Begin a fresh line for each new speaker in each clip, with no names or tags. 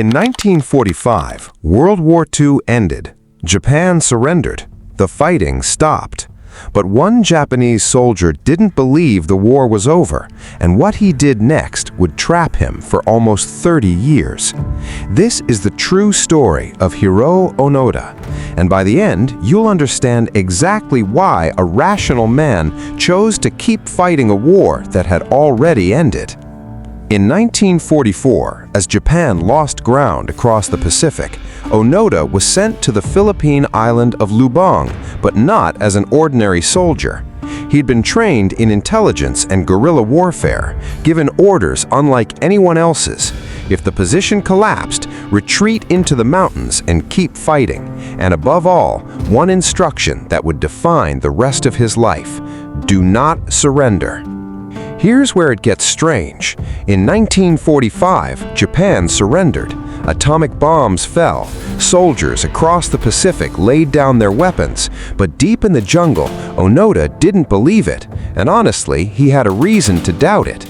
In 1945, World War II ended. Japan surrendered. The fighting stopped. But one Japanese soldier didn't believe the war was over, and what he did next would trap him for almost 30 years. This is the true story of Hiroo Onoda, and by the end, you'll understand exactly why a rational man chose to keep fighting a war that had already ended. In 1944, as Japan lost ground across the Pacific, Onoda was sent to the Philippine island of Lubang, but not as an ordinary soldier. He'd been trained in intelligence and guerrilla warfare, given orders unlike anyone else's. If the position collapsed, retreat into the mountains and keep fighting. And above all, one instruction that would define the rest of his life: do not surrender. Here's where it gets strange. In 1945, Japan surrendered. Atomic bombs fell. Soldiers across the Pacific laid down their weapons. But deep in the jungle, Onoda didn't believe it. And honestly, he had a reason to doubt it.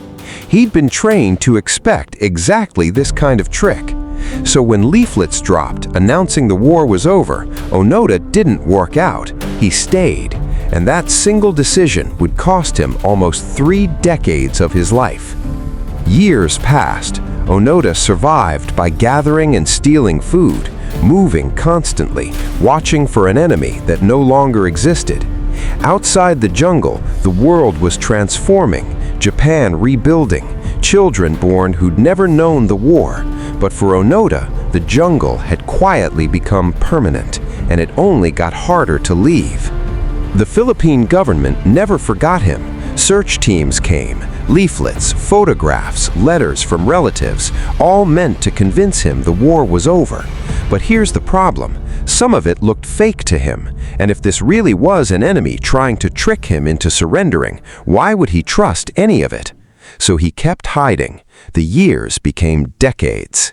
He'd been trained to expect exactly this kind of trick. So when leaflets dropped announcing the war was over, Onoda didn't work out. He stayed. And that single decision would cost him almost 3 decades of his life. Years passed. Onoda survived by gathering and stealing food, moving constantly, watching for an enemy that no longer existed. Outside the jungle, the world was transforming, Japan rebuilding, children born who'd never known the war. But for Onoda, the jungle had quietly become permanent, and it only got harder to leave. The Philippine government never forgot him. Search teams came, leaflets, photographs, letters from relatives, all meant to convince him the war was over. But here's the problem. Some of it looked fake to him, and if this really was an enemy trying to trick him into surrendering, why would he trust any of it? So he kept hiding. The years became decades.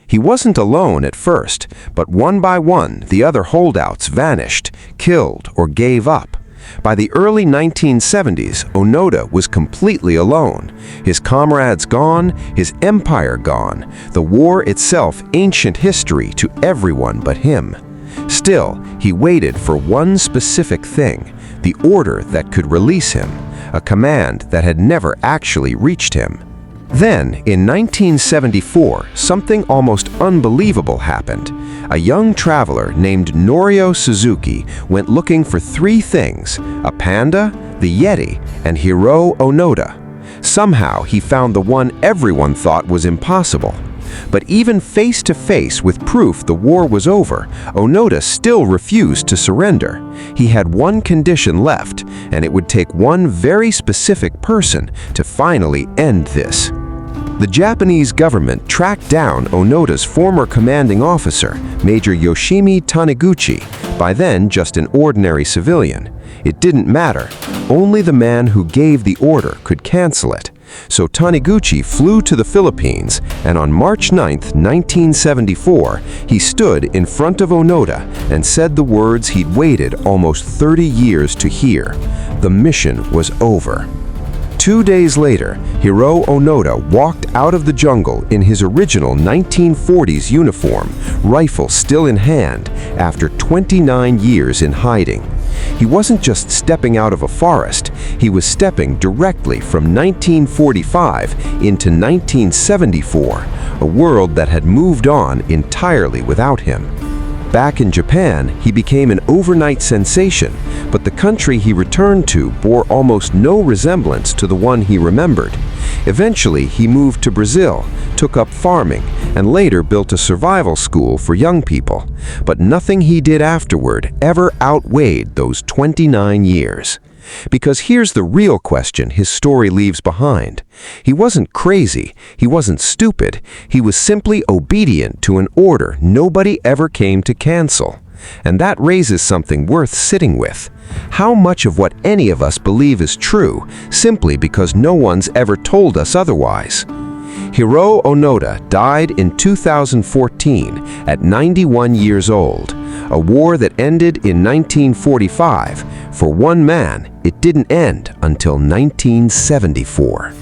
He wasn't alone at first, but one by one, the other holdouts vanished, killed, or gave up. By the early 1970s, Onoda was completely alone. His comrades gone, his empire gone, the war itself ancient history to everyone but him. Still, he waited for one specific thing, the order that could release him, a command that had never actually reached him. Then, in 1974, something almost unbelievable happened. A young traveler named Norio Suzuki went looking for 3 things: a panda, the Yeti, and Hiroo Onoda. Somehow, he found the one everyone thought was impossible. But even face-to-face with proof the war was over, Onoda still refused to surrender. He had one condition left, and it would take one very specific person to finally end this. The Japanese government tracked down Onoda's former commanding officer, Major Yoshimi Taniguchi, by then just an ordinary civilian. It didn't matter. Only the man who gave the order could cancel it. So Taniguchi flew to the Philippines, and on March 9, 1974, he stood in front of Onoda and said the words he'd waited almost 30 years to hear. The mission was over. 2 days later, Hiroo Onoda walked out of the jungle in his original 1940s uniform, rifle still in hand, after 29 years in hiding. He wasn't just stepping out of a forest, he was stepping directly from 1945 into 1974, a world that had moved on entirely without him. Back in Japan, he became an overnight sensation, but the country he returned to bore almost no resemblance to the one he remembered. Eventually, he moved to Brazil, took up farming, and later built a survival school for young people. But nothing he did afterward ever outweighed those 29 years. Because here's the real question his story leaves behind. He wasn't crazy, he wasn't stupid, he was simply obedient to an order nobody ever came to cancel. And that raises something worth sitting with. How much of what any of us believe is true, simply because no one's ever told us otherwise? Hiroo Onoda died in 2014 at 91 years old. A war that ended in 1945. For one man, it didn't end until 1974.